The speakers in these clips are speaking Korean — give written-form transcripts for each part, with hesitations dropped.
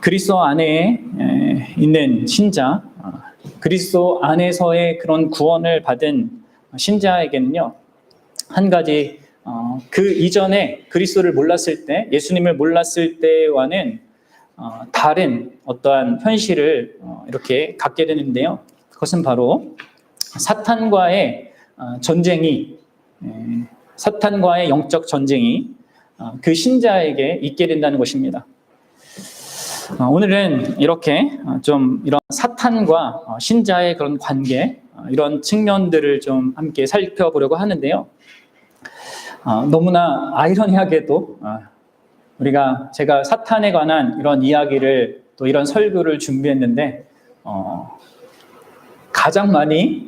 그리스도 안에 있는 신자, 그리스도 안에서의 그런 구원을 받은 신자에게는요, 한 가지 그 이전에 그리스도를 몰랐을 때, 예수님을 몰랐을 때와는 다른 어떠한 현실을 이렇게 갖게 되는데요. 그것은 바로 사탄과의 전쟁이, 사탄과의 영적 전쟁이 그 신자에게 있게 된다는 것입니다. 오늘은 이렇게 좀 이런 사탄과 신자의 그런 관계, 이런 측면들을 좀 함께 살펴보려고 하는데요. 너무나 아이러니하게도 제가 사탄에 관한 이런 이야기를 또 이런 설교를 준비했는데 가장 많이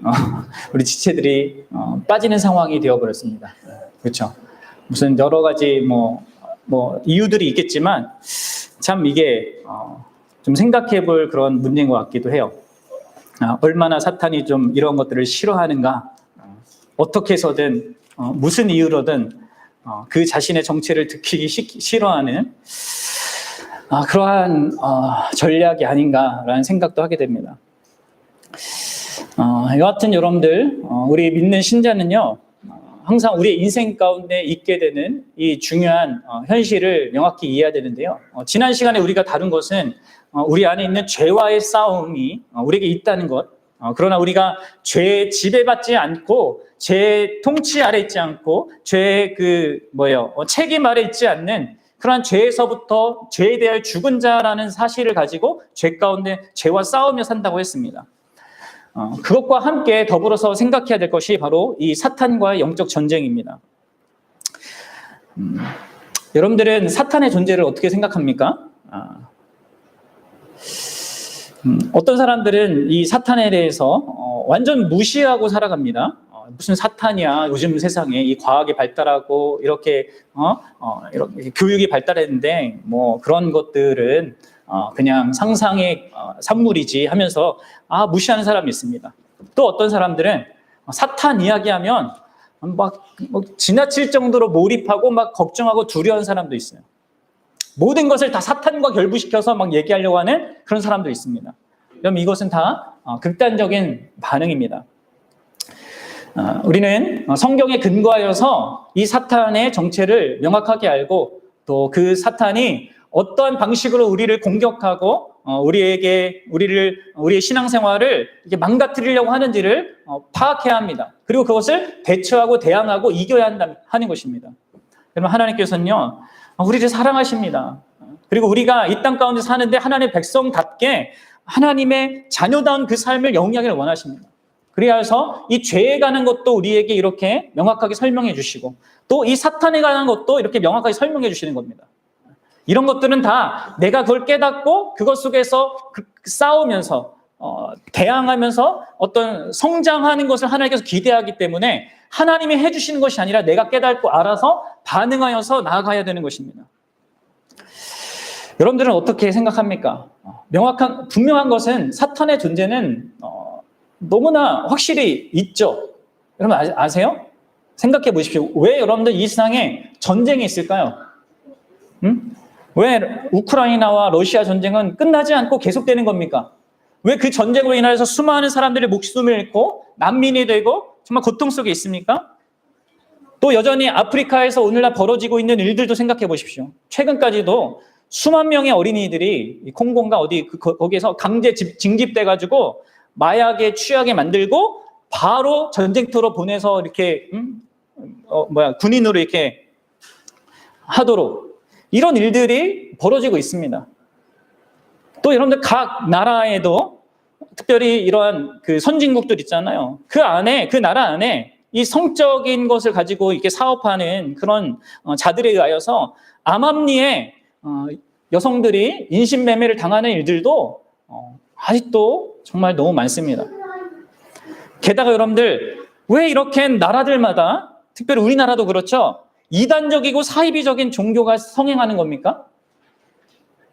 우리 지체들이 빠지는 상황이 되어버렸습니다. 그렇죠? 무슨 여러 가지 뭐 이유들이 있겠지만 참 이게 좀 생각해 볼 그런 문제인 것 같기도 해요. 얼마나 사탄이 좀 이런 것들을 싫어하는가, 어떻게 해서든 무슨 이유로든 그 자신의 정체를 들키기 싫어하는 그러한 전략이 아닌가라는 생각도 하게 됩니다. 여하튼 여러분들, 우리 믿는 신자는요, 항상 우리의 인생 가운데 있게 되는 이 중요한 현실을 명확히 이해해야 되는데요. 지난 시간에 우리가 다룬 것은 우리 안에 있는 죄와의 싸움이 우리에게 있다는 것, 그러나 우리가 죄에 지배받지 않고 죄의 통치 아래 있지 않고 죄의 책임 아래 있지 않는 그러한 죄에서부터 죄에 대하여 죽은 자라는 사실을 가지고 죄 가운데 죄와 싸우며 산다고 했습니다. 그것과 함께 더불어서 생각해야 될 것이 바로 이 사탄과의 영적 전쟁입니다. 여러분들은 사탄의 존재를 어떻게 생각합니까? 어떤 사람들은 이 사탄에 대해서 완전 무시하고 살아갑니다. 무슨 사탄이야, 요즘 세상에 이 과학이 발달하고 이렇게 교육이 발달했는데 뭐 그런 것들은 그냥 상상의 산물이지 하면서 무시하는 사람이 있습니다. 또 어떤 사람들은 사탄 이야기하면 막 지나칠 정도로 몰입하고 막 걱정하고 두려워하는 사람도 있어요. 모든 것을 다 사탄과 결부시켜서 막 얘기하려고 하는 그런 사람도 있습니다. 그럼 이것은 다 극단적인 반응입니다. 우리는 성경에 근거하여서 이 사탄의 정체를 명확하게 알고 또 그 사탄이 어떠한 방식으로 우리를 공격하고 우리의 신앙생활을 이렇게 망가뜨리려고 하는지를 파악해야 합니다. 그리고 그것을 대처하고 대항하고 이겨야 하는 것입니다. 여러분, 하나님께서는요, 우리를 사랑하십니다. 그리고 우리가 이 땅 가운데 사는데 하나님의 백성답게 하나님의 자녀다운 그 삶을 영위하기를 원하십니다. 그래서 이 죄에 관한 것도 우리에게 이렇게 명확하게 설명해 주시고 또 이 사탄에 관한 것도 이렇게 명확하게 설명해 주시는 겁니다. 이런 것들은 다 내가 그걸 깨닫고 그것 속에서 싸우면서 대항하면서 어떤 성장하는 것을 하나님께서 기대하기 때문에 하나님이 해주시는 것이 아니라 내가 깨닫고 알아서 반응하여서 나아가야 되는 것입니다. 여러분들은 어떻게 생각합니까? 분명한 것은 사탄의 존재는 너무나 확실히 있죠. 여러분 아세요? 생각해 보십시오. 왜 여러분들 이 세상에 전쟁이 있을까요? 왜 우크라이나와 러시아 전쟁은 끝나지 않고 계속되는 겁니까? 왜 그 전쟁으로 인해서 수많은 사람들이 목숨을 잃고 난민이 되고 정말 고통 속에 있습니까? 또 여전히 아프리카에서 오늘날 벌어지고 있는 일들도 생각해 보십시오. 최근까지도 수만 명의 어린이들이 콩고인가 거기에서 강제 징집돼가지고 마약에 취하게 만들고 바로 전쟁터로 보내서 이렇게 군인으로 이렇게 하도록 이런 일들이 벌어지고 있습니다. 또 여러분들 각 나라에도 특별히 이러한 그 선진국들 있잖아요. 그 나라 안에 이 성적인 것을 가지고 이렇게 사업하는 그런 자들에 의하여서 암암리에 여성들이 인신매매를 당하는 일들도 아직도 정말 너무 많습니다. 게다가 여러분들 왜 이렇게 나라들마다 특별히 우리나라도 그렇죠. 이단적이고 사이비적인 종교가 성행하는 겁니까?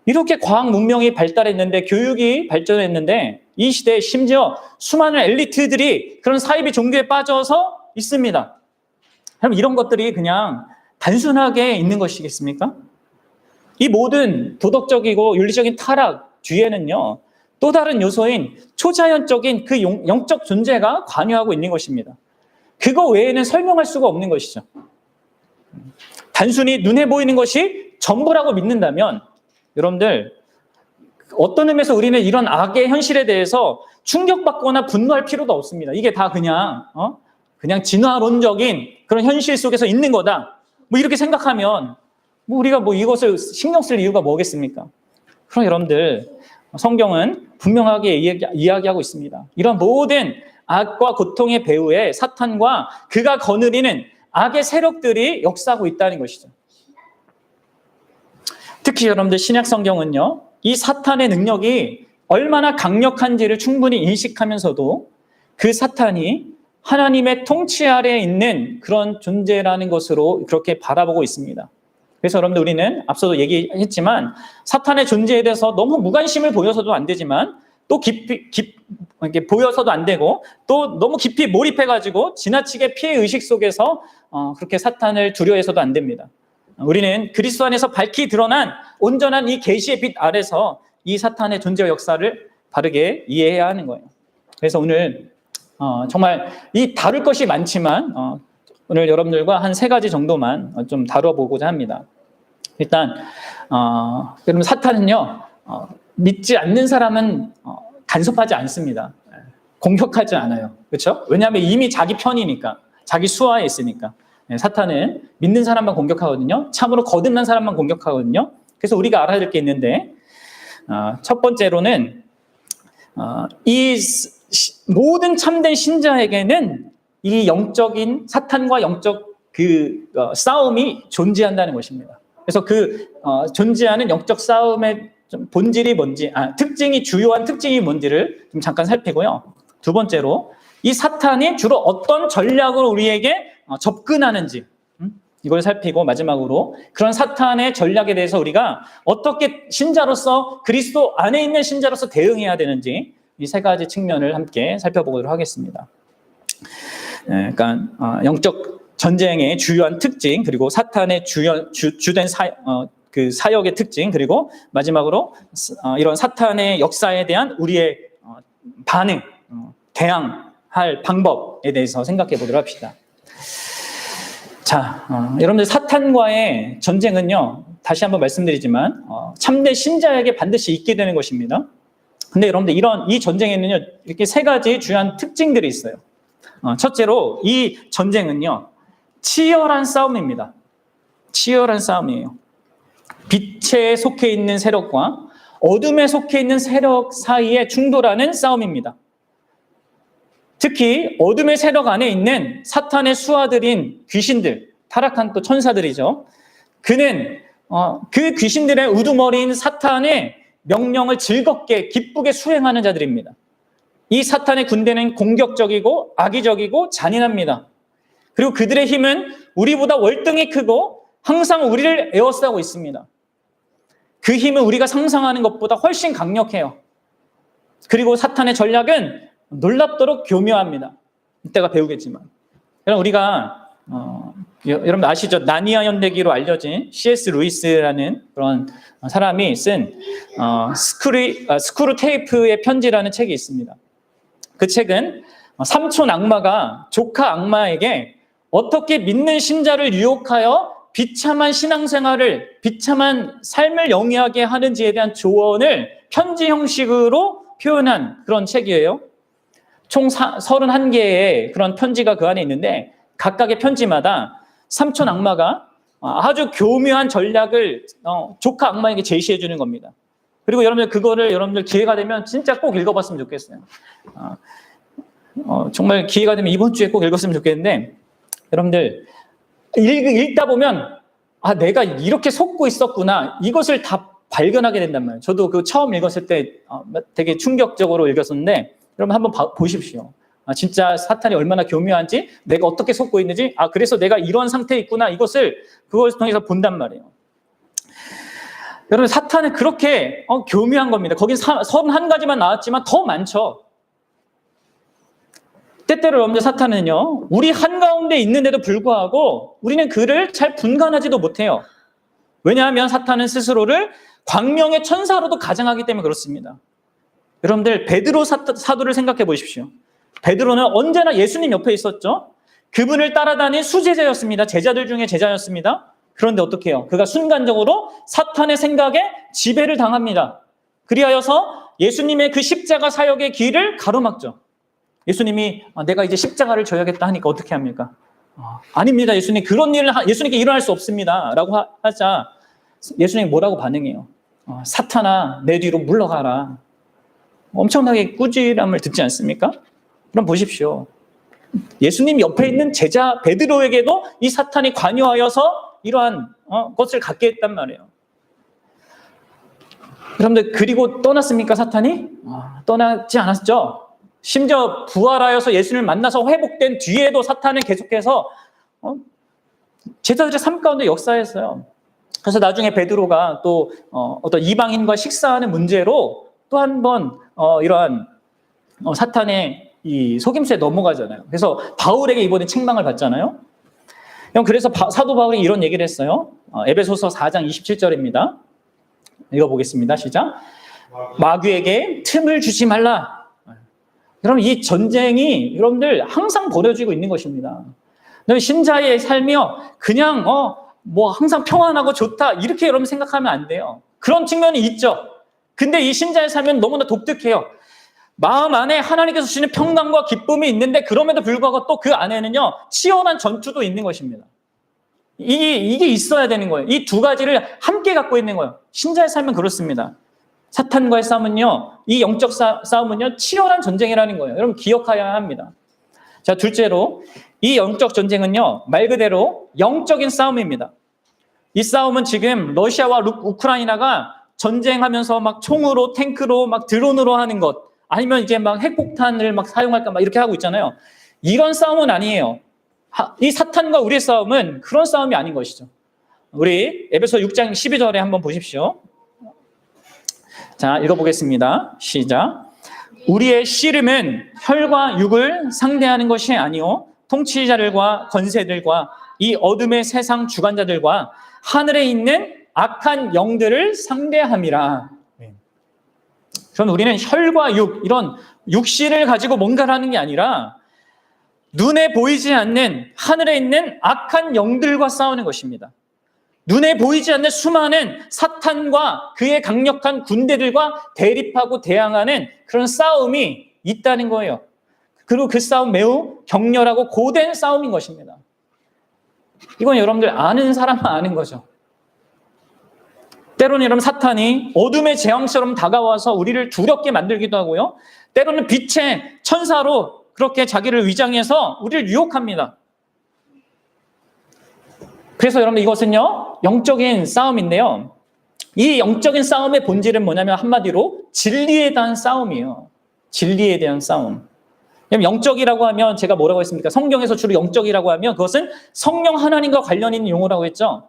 이렇게 과학 문명이 발달했는데 교육이 발전했는데 이 시대에 심지어 수많은 엘리트들이 그런 사이비 종교에 빠져서 있습니다. 그럼 이런 것들이 그냥 단순하게 있는 것이겠습니까? 이 모든 도덕적이고 윤리적인 타락 뒤에는요, 또 다른 요소인 초자연적인 그 영적 존재가 관여하고 있는 것입니다. 그거 외에는 설명할 수가 없는 것이죠. 단순히 눈에 보이는 것이 전부라고 믿는다면 여러분들 어떤 의미에서 우리는 이런 악의 현실에 대해서 충격받거나 분노할 필요도 없습니다. 이게 다 그냥 진화론적인 그런 현실 속에서 있는 거다. 뭐 이렇게 생각하면 우리가 이것을 신경 쓸 이유가 뭐겠습니까? 그럼 여러분들 성경은 분명하게 이야기하고 있습니다. 이런 모든 악과 고통의 배후에 사탄과 그가 거느리는 악의 세력들이 역사하고 있다는 것이죠. 특히 여러분들 신약 성경은요, 이 사탄의 능력이 얼마나 강력한지를 충분히 인식하면서도 그 사탄이 하나님의 통치 아래에 있는 그런 존재라는 것으로 그렇게 바라보고 있습니다. 그래서 여러분들 우리는 앞서도 얘기했지만 사탄의 존재에 대해서 너무 무관심을 보여서도 안 되지만 또 이렇게 보여서도 안 되고 또 너무 깊이 몰입해가지고 지나치게 피해의식 속에서 그렇게 사탄을 두려워해서도 안 됩니다. 우리는 그리스도 안에서 밝히 드러난 온전한 이 계시의 빛 아래서 이 사탄의 존재와 역사를 바르게 이해해야 하는 거예요. 그래서 오늘 정말 이 다룰 것이 많지만 오늘 여러분들과 한 3가지 정도만 좀 다뤄보고자 합니다. 일단 여러분 사탄은요 믿지 않는 사람은 간섭하지 않습니다. 공격하지 않아요. 그렇죠? 왜냐하면 이미 자기 편이니까, 자기 수하에 있으니까. 사탄은 믿는 사람만 공격하거든요. 참으로 거듭난 사람만 공격하거든요. 그래서 우리가 알아야 될 게 있는데 첫 번째로는 이 모든 참된 신자에게는 이 영적인 사탄과 영적 싸움이 존재한다는 것입니다. 그래서 존재하는 영적 싸움의 본질이 뭔지, 주요한 특징이 뭔지를 좀 잠깐 살피고요. 두 번째로 이 사탄이 주로 어떤 전략으로 우리에게 접근하는지 이걸 살피고 마지막으로 그런 사탄의 전략에 대해서 우리가 어떻게 신자로서 그리스도 안에 있는 신자로서 대응해야 되는지 이 3가지 측면을 함께 살펴보도록 하겠습니다. 그러니까 영적 전쟁의 주요한 특징, 그리고 사탄의 주된 사역의 특징, 그리고 마지막으로 이런 사탄의 역사에 대한 우리의 반응, 대항할 방법에 대해서 생각해 보도록 합시다. 자, 여러분들 사탄과의 전쟁은요, 다시 한번 말씀드리지만 참된 신자에게 반드시 있게 되는 것입니다. 근데 여러분들 이 전쟁에는요, 이렇게 3가지 주요한 특징들이 있어요. 첫째로 이 전쟁은요, 치열한 싸움입니다. 치열한 싸움이에요. 빛에 속해 있는 세력과 어둠에 속해 있는 세력 사이에 충돌하는 싸움입니다. 특히 어둠의 세력 안에 있는 사탄의 수하들인 귀신들, 타락한 또 천사들이죠. 그는 그 귀신들의 우두머리인 사탄의 명령을 즐겁게 기쁘게 수행하는 자들입니다. 이 사탄의 군대는 공격적이고 악의적이고 잔인합니다. 그리고 그들의 힘은 우리보다 월등히 크고 항상 우리를 에워싸고 있습니다. 그 힘은 우리가 상상하는 것보다 훨씬 강력해요. 그리고 사탄의 전략은 놀랍도록 교묘합니다. 이따가 배우겠지만. 여러분 우리가 여러분 아시죠? 나니아 연대기로 알려진 C.S. 루이스라는 그런 사람이 쓴 스크루 테이프의 편지라는 책이 있습니다. 그 책은 삼촌 악마가 조카 악마에게 어떻게 믿는 신자를 유혹하여 비참한 신앙생활을, 비참한 삶을 영위하게 하는지에 대한 조언을 편지 형식으로 표현한 그런 책이에요. 총 31개의 그런 편지가 그 안에 있는데 각각의 편지마다 삼촌 악마가 아주 교묘한 전략을 조카 악마에게 제시해 주는 겁니다. 그리고 여러분들 기회가 되면 진짜 꼭 읽어봤으면 좋겠어요. 정말 기회가 되면 이번 주에 꼭 읽었으면 좋겠는데 여러분들 읽다 보면 내가 이렇게 속고 있었구나 이것을 다 발견하게 된단 말이에요. 저도 그 처음 읽었을 때 되게 충격적으로 읽었었는데 여러분 한번 보십시오. 진짜 사탄이 얼마나 교묘한지, 내가 어떻게 속고 있는지, 그래서 내가 이런 상태에 있구나 그걸 통해서 본단 말이에요. 여러분 사탄은 그렇게 교묘한 겁니다. 거긴 31가지만 나왔지만 더 많죠. 때때로 여러분들 사탄은요, 우리 한가운데 있는데도 불구하고 우리는 그를 잘 분간하지도 못해요. 왜냐하면 사탄은 스스로를 광명의 천사로도 가장하기 때문에 그렇습니다. 여러분들 베드로 사도를 생각해 보십시오. 베드로는 언제나 예수님 옆에 있었죠. 그분을 따라다닌 수제자였습니다. 제자들 중에 제자였습니다. 그런데 어떻게 해요? 그가 순간적으로 사탄의 생각에 지배를 당합니다. 그리하여서 예수님의 그 십자가 사역의 길을 가로막죠. 예수님이 내가 이제 십자가를 져야겠다 하니까 어떻게 합니까? 아닙니다. 예수님, 그런 일을 예수님께 일어날 수 없습니다. 라고 하자 예수님이 뭐라고 반응해요? 사탄아, 내 뒤로 물러가라. 엄청나게 꾸지람을 듣지 않습니까? 그럼 보십시오. 예수님 옆에 있는 제자 베드로에게도 이 사탄이 관여하여서 이러한 것을 갖게 했단 말이에요. 여러분들, 그리고 떠났습니까, 사탄이? 떠나지 않았죠. 심지어 부활하여서 예수님을 만나서 회복된 뒤에도 사탄은 계속해서 제자들의 삶 가운데 역사했어요. 그래서 나중에 베드로가 또 어떤 이방인과 식사하는 문제로 또 한 번 이러한 사탄의 이 속임수에 넘어가잖아요. 그래서 바울에게 이번에 책망을 받잖아요. 그래서 사도 바울이 이런 얘기를 했어요. 에베소서 4장 27절입니다. 읽어보겠습니다. 시작. 마귀에게 틈을 주지 말라. 여러분, 이 전쟁이 여러분들 항상 벌어지고 있는 것입니다. 신자의 삶이요, 그냥 뭐 항상 평안하고 좋다 이렇게 여러분 생각하면 안 돼요. 그런 측면이 있죠. 근데 이 신자의 삶은 너무나 독특해요. 마음 안에 하나님께서 주시는 평강과 기쁨이 있는데 그럼에도 불구하고 또 그 안에는요, 치열한 전투도 있는 것입니다. 이게 있어야 되는 거예요. 이 두 가지를 함께 갖고 있는 거예요. 신자의 삶은 그렇습니다. 사탄과의 싸움은요, 이 영적 싸움은요, 치열한 전쟁이라는 거예요. 여러분 기억해야 합니다. 자, 둘째로 이 영적 전쟁은요, 말 그대로 영적인 싸움입니다. 이 싸움은 지금 러시아와 우크라이나가 전쟁하면서 막 총으로, 탱크로, 막 드론으로 하는 것, 아니면 이제 막 핵폭탄을 막 사용할까 막 이렇게 하고 있잖아요. 이런 싸움은 아니에요. 이 사탄과 우리의 싸움은 그런 싸움이 아닌 것이죠. 우리 에베소 6장 12절에 한번 보십시오. 자, 읽어보겠습니다. 시작. 우리의 씨름은 혈과 육을 상대하는 것이 아니요 통치자들과 권세들과 이 어둠의 세상 주관자들과 하늘에 있는 악한 영들을 상대함이라. 그럼 우리는 혈과 육, 이런 육신을 가지고 뭔가를 하는 게 아니라 눈에 보이지 않는 하늘에 있는 악한 영들과 싸우는 것입니다. 눈에 보이지 않는 수많은 사탄과 그의 강력한 군대들과 대립하고 대항하는 그런 싸움이 있다는 거예요. 그리고 그 싸움 매우 격렬하고 고된 싸움인 것입니다. 이건 여러분들 아는 사람만 아는 거죠. 때로는 여러분 사탄이 어둠의 재앙처럼 다가와서 우리를 두렵게 만들기도 하고요. 때로는 빛의 천사로 그렇게 자기를 위장해서 우리를 유혹합니다. 그래서 여러분 이것은요, 영적인 싸움인데요. 이 영적인 싸움의 본질은 뭐냐면 한마디로 진리에 대한 싸움이에요. 진리에 대한 싸움. 영적이라고 하면 제가 뭐라고 했습니까? 성경에서 주로 영적이라고 하면 그것은 성령 하나님과 관련 있는 용어라고 했죠.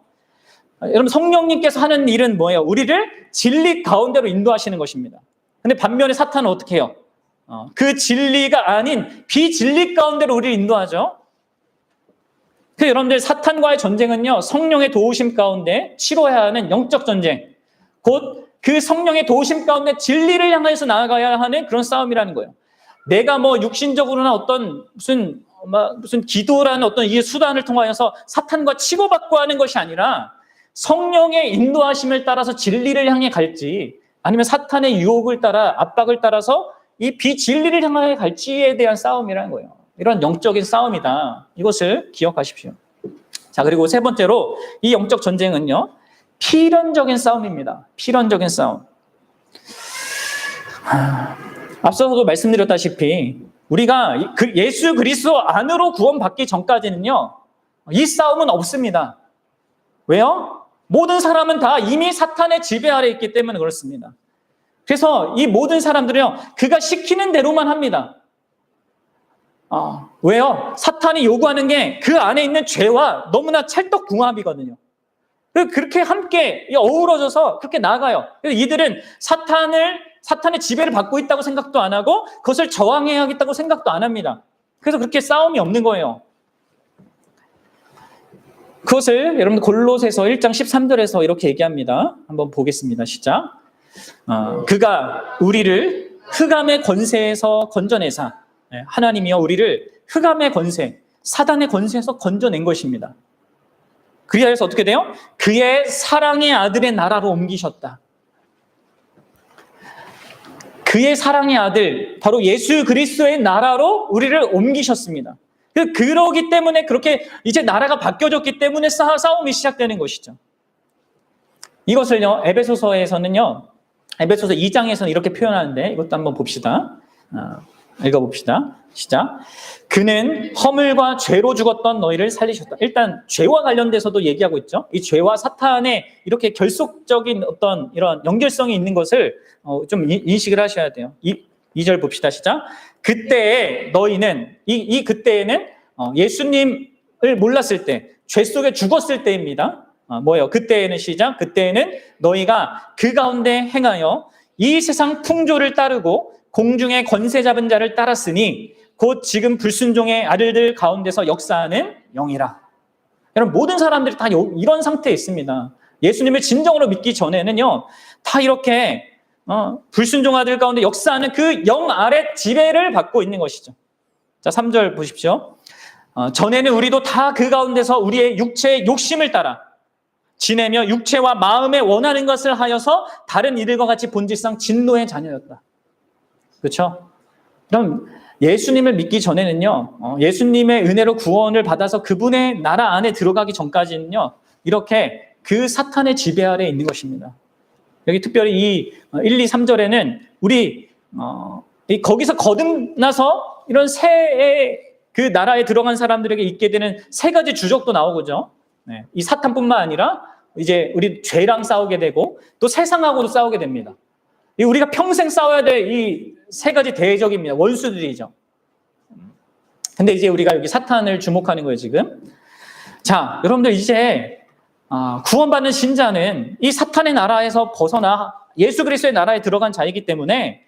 여러분 성령님께서 하는 일은 뭐예요? 우리를 진리 가운데로 인도하시는 것입니다. 근데 반면에 사탄은 어떻게 해요? 그 진리가 아닌 비진리 가운데로 우리를 인도하죠. 그래서 여러분들 사탄과의 전쟁은요, 성령의 도우심 가운데 치러야 하는 영적 전쟁, 곧 그 성령의 도우심 가운데 진리를 향해서 나아가야 하는 그런 싸움이라는 거예요. 내가 뭐 육신적으로나 어떤 무슨 기도라는 어떤 이 수단을 통하여서 사탄과 치고받고 하는 것이 아니라 성령의 인도하심을 따라서 진리를 향해 갈지 아니면 사탄의 유혹을 따라 압박을 따라서 이 비진리를 향해 갈지에 대한 싸움이라는 거예요. 이런 영적인 싸움이다. 이것을 기억하십시오. 자, 그리고 세 번째로 이 영적 전쟁은요, 필연적인 싸움입니다. 필연적인 싸움. 앞서서도 말씀드렸다시피 우리가 예수 그리스도 안으로 구원받기 전까지는요, 이 싸움은 없습니다. 왜요? 모든 사람은 다 이미 사탄의 지배 아래 있기 때문에 그렇습니다. 그래서 이 모든 사람들은요, 그가 시키는 대로만 합니다. 왜요? 사탄이 요구하는 게 그 안에 있는 죄와 너무나 찰떡궁합이거든요. 그렇게 함께 어우러져서 그렇게 나아가요. 그래서 이들은 사탄의 지배를 받고 있다고 생각도 안 하고 그것을 저항해야겠다고 생각도 안 합니다. 그래서 그렇게 싸움이 없는 거예요. 그것을 여러분 골로새서 1장 13절에서 이렇게 얘기합니다. 한번 보겠습니다. 시작. 그가 우리를 흑암의 권세에서 건져내사, 하나님이여 우리를 흑암의 권세, 사단의 권세에서 건져낸 것입니다. 그리하여서 어떻게 돼요? 그의 사랑의 아들의 나라로 옮기셨다. 그의 사랑의 아들, 바로 예수 그리스도의 나라로 우리를 옮기셨습니다. 그러기 때문에 그렇게 이제 나라가 바뀌어졌기 때문에 싸움이 시작되는 것이죠. 이것을요, 에베소서에서는요, 에베소서 2장에서는 이렇게 표현하는데 이것도 한번 봅시다. 읽어봅시다. 시작. 그는 허물과 죄로 죽었던 너희를 살리셨다. 일단 죄와 관련돼서도 얘기하고 있죠. 이 죄와 사탄의 이렇게 결속적인 어떤 이런 연결성이 있는 것을 좀 인식을 하셔야 돼요. 2절 봅시다. 시작. 그때에 너희는 이 그때에는 예수님을 몰랐을 때, 죄 속에 죽었을 때입니다. 뭐예요? 그때에는 시작. 그때에는 너희가 그 가운데 행하여 이 세상 풍조를 따르고 공중의 권세 잡은 자를 따랐으니 곧 지금 불순종의 아들들 가운데서 역사하는 영이라. 여러분, 모든 사람들이 다 이런 상태에 있습니다. 예수님을 진정으로 믿기 전에는요, 다 이렇게 불순종 아들 가운데 역사하는 그 영 아래 지배를 받고 있는 것이죠. 자, 3절 보십시오. 전에는 우리도 다 그 가운데서 우리의 육체의 욕심을 따라 지내며 육체와 마음에 원하는 것을 하여서 다른 이들과 같이 본질상 진노의 자녀였다. 그렇죠? 그럼 예수님을 믿기 전에는요, 예수님의 은혜로 구원을 받아서 그분의 나라 안에 들어가기 전까지는요, 이렇게 그 사탄의 지배 아래에 있는 것입니다. 여기 특별히 이 1, 2, 3절에는 우리 거기서 거듭나서 이런 새의 그 나라에 들어간 사람들에게 있게 되는 세 가지 주적도 나오고죠. 네, 이 사탄뿐만 아니라 이제 우리 죄랑 싸우게 되고 또 세상하고도 싸우게 됩니다. 우리가 평생 싸워야 될 이 세 가지 대적입니다. 원수들이죠. 근데 이제 우리가 여기 사탄을 주목하는 거예요, 지금. 자, 여러분들 이제 구원받는 신자는 이 사탄의 나라에서 벗어나 예수 그리스도의 나라에 들어간 자이기 때문에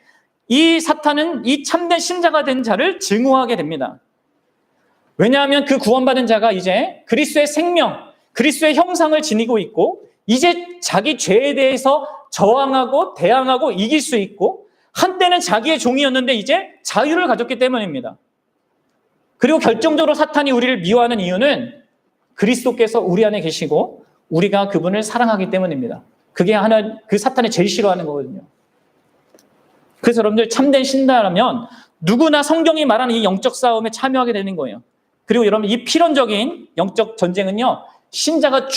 이 사탄은 이 참된 신자가 된 자를 증오하게 됩니다. 왜냐하면 그 구원받은 자가 이제 그리스도의 생명, 그리스도의 형상을 지니고 있고 이제 자기 죄에 대해서 저항하고 대항하고 이길 수 있고 한때는 자기의 종이었는데 이제 자유를 가졌기 때문입니다. 그리고 결정적으로 사탄이 우리를 미워하는 이유는 그리스도께서 우리 안에 계시고 우리가 그분을 사랑하기 때문입니다. 그게 그 사탄이 제일 싫어하는 거거든요. 그래서 여러분들 참된 신자라면 누구나 성경이 말하는 이 영적 싸움에 참여하게 되는 거예요. 그리고 여러분 이 필연적인 영적 전쟁은요, 신자가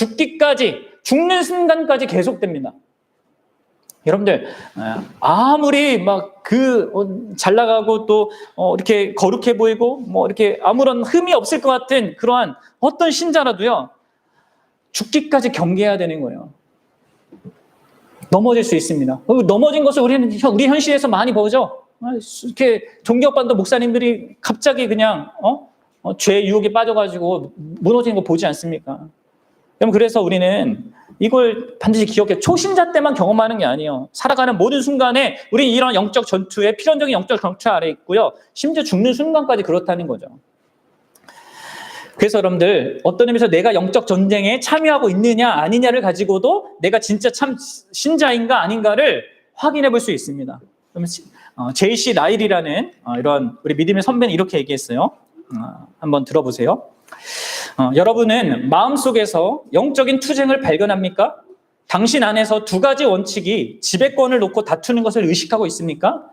죽는 순간까지 계속됩니다. 여러분들 아무리 막 잘 나가고 또 이렇게 거룩해 보이고 뭐 이렇게 아무런 흠이 없을 것 같은 그러한 어떤 신자라도요, 죽기까지 경계해야 되는 거예요. 넘어질 수 있습니다. 넘어진 것을 우리 현실에서 많이 보죠. 이렇게 종교반도 목사님들이 갑자기 그냥 죄 유혹에 빠져가지고 무너지는 거 보지 않습니까? 그래서 우리는 이걸 반드시 기억해. 초신자 때만 경험하는 게 아니에요. 살아가는 모든 순간에 우리 이런 영적 전투에 필연적인 영적 전투 아래 있고요. 심지어 죽는 순간까지 그렇다는 거죠. 그래서 여러분들 어떤 의미에서 내가 영적 전쟁에 참여하고 있느냐 아니냐를 가지고도 내가 진짜 참 신자인가 아닌가를 확인해 볼 수 있습니다. 그러면 J.C. 라일이라는 이런 우리 믿음의 선배는 이렇게 얘기했어요. 한번 들어보세요. 여러분은 마음속에서 영적인 투쟁을 발견합니까? 당신 안에서 두 가지 원칙이 지배권을 놓고 다투는 것을 의식하고 있습니까?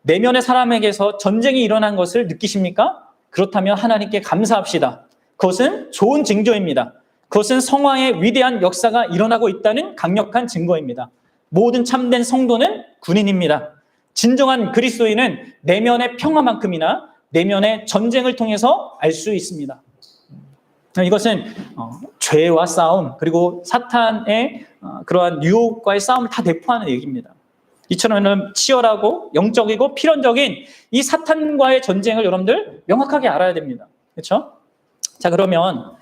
내면의 사람에게서 전쟁이 일어난 것을 느끼십니까? 그렇다면 하나님께 감사합시다. 그것은 좋은 징조입니다. 그것은 성화의 위대한 역사가 일어나고 있다는 강력한 증거입니다. 모든 참된 성도는 군인입니다. 진정한 그리스도인은 내면의 평화만큼이나 내면의 전쟁을 통해서 알 수 있습니다. 이것은 죄와 싸움 그리고 사탄의 그러한 유혹과의 싸움을 다 내포하는 얘기입니다. 이처럼 치열하고 영적이고 필연적인 이 사탄과의 전쟁을 여러분들 명확하게 알아야 됩니다. 그렇죠? 자, 그러면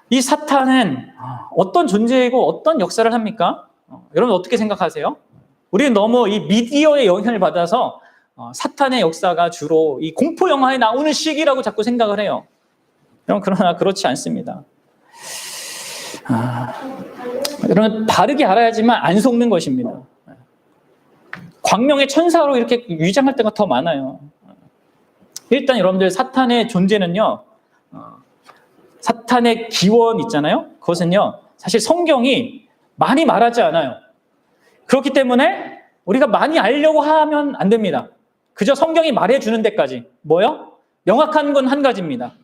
이 사탄은 어떤 존재이고 어떤 역사를 합니까? 여러분 어떻게 생각하세요? 우리는 너무 이 미디어의 영향을 받아서 사탄의 역사가 주로 이 공포 영화에 나오는 시기라고 자꾸 생각을 해요. 그러나 그렇지 않습니다. 여러분 바르게 알아야지만 안 속는 것입니다. 광명의 천사로 이렇게 위장할 때가 더 많아요. 일단 여러분들 사탄의 존재는요, 사탄의 기원 있잖아요. 그것은요 사실 성경이 많이 말하지 않아요. 그렇기 때문에 우리가 많이 알려고 하면 안 됩니다. 그저 성경이 말해주는 데까지. 뭐요? 명확한 건 한 가지입니다.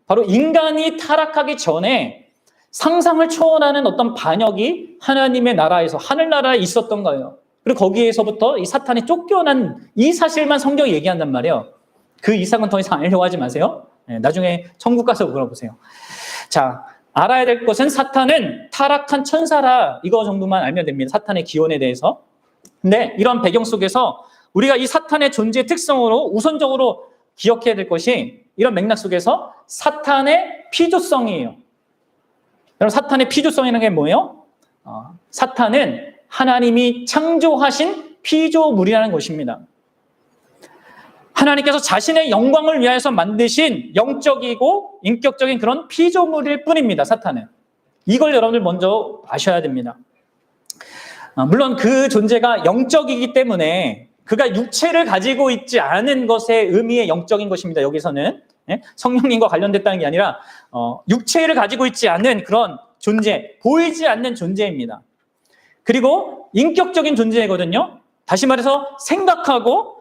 바로 인간이 타락하기 전에 상상을 초월하는 어떤 반역이 하나님의 나라에서 하늘나라에 있었던 거예요. 그리고 거기에서부터 이 사탄이 쫓겨난 이 사실만 성경이 얘기한단 말이에요. 그 이상은 더 이상 알려고 하지 마세요. 나중에 천국 가서 물어보세요. 자, 알아야 될 것은 사탄은 타락한 천사라, 이거 정도만 알면 됩니다. 사탄의 기원에 대해서. 근데 이런 배경 속에서 우리가 이 사탄의 존재 특성으로 우선적으로 기억해야 될 것이, 이런 맥락 속에서 사탄의 피조성이에요. 여러분, 사탄의 피조성이라는 게 뭐예요? 사탄은 하나님이 창조하신 피조물이라는 것입니다. 하나님께서 자신의 영광을 위하여서 만드신 영적이고 인격적인 그런 피조물일 뿐입니다. 사탄은. 이걸 여러분들 먼저 아셔야 됩니다. 물론 그 존재가 영적이기 때문에 그가 육체를 가지고 있지 않은 것의 의미의 영적인 것입니다. 여기서는 성령님과 관련됐다는 게 아니라 육체를 가지고 있지 않은 그런 존재, 보이지 않는 존재입니다. 그리고 인격적인 존재거든요. 다시 말해서 생각하고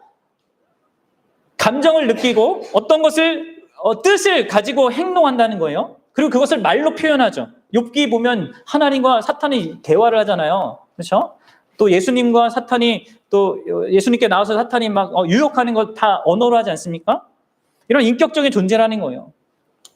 감정을 느끼고 어떤 것을 뜻을 가지고 행동한다는 거예요. 그리고 그것을 말로 표현하죠. 욥기 보면 하나님과 사탄이 대화를 하잖아요. 그렇죠? 또 예수님과 사탄이, 또 예수님께 나와서 사탄이 막 유혹하는 거 다 언어로 하지 않습니까? 이런 인격적인 존재라는 거예요.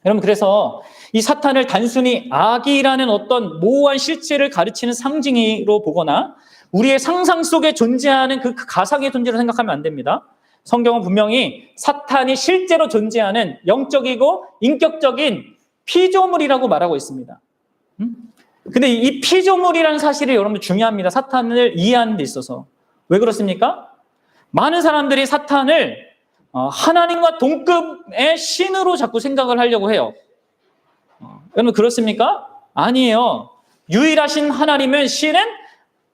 여러분, 그래서 이 사탄을 단순히 악이라는 어떤 모호한 실체를 가르치는 상징으로 보거나 우리의 상상 속에 존재하는 그 가상의 존재로 생각하면 안 됩니다. 성경은 분명히 사탄이 실제로 존재하는 영적이고 인격적인 피조물이라고 말하고 있습니다. 근데 이 피조물이라는 사실이 여러분들 중요합니다. 사탄을 이해하는 데 있어서. 왜 그렇습니까? 많은 사람들이 사탄을 하나님과 동급의 신으로 자꾸 생각을 하려고 해요. 여러분 그렇습니까? 아니에요. 유일하신 하나님은, 신은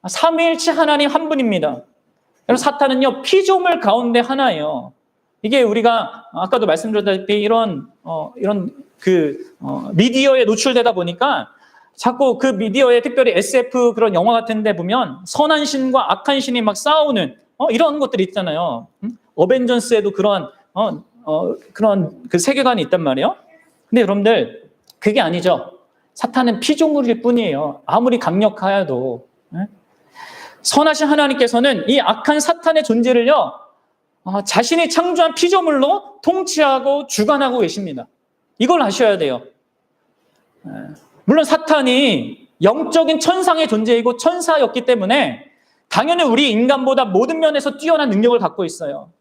삼위일체 하나님 한 분입니다. 여러분, 사탄은요 피조물 가운데 하나예요. 이게 우리가 아까도 말씀드렸다시피 이런 미디어에 노출되다 보니까 자꾸 그 미디어에, 특별히 SF 그런 영화 같은 데 보면 선한 신과 악한 신이 막 싸우는 이런 것들이 있잖아요. 어벤져스에도 그런 그 세계관이 있단 말이에요. 근데 여러분들 그게 아니죠. 사탄은 피조물일 뿐이에요. 아무리 강력하여도. 선하신 하나님께서는 이 악한 사탄의 존재를요 자신이 창조한 피조물로 통치하고 주관하고 계십니다. 이걸 아셔야 돼요. 물론 사탄이 영적인 천상의 존재이고 천사였기 때문에 당연히 우리 인간보다 모든 면에서 뛰어난 능력을 갖고 있어요.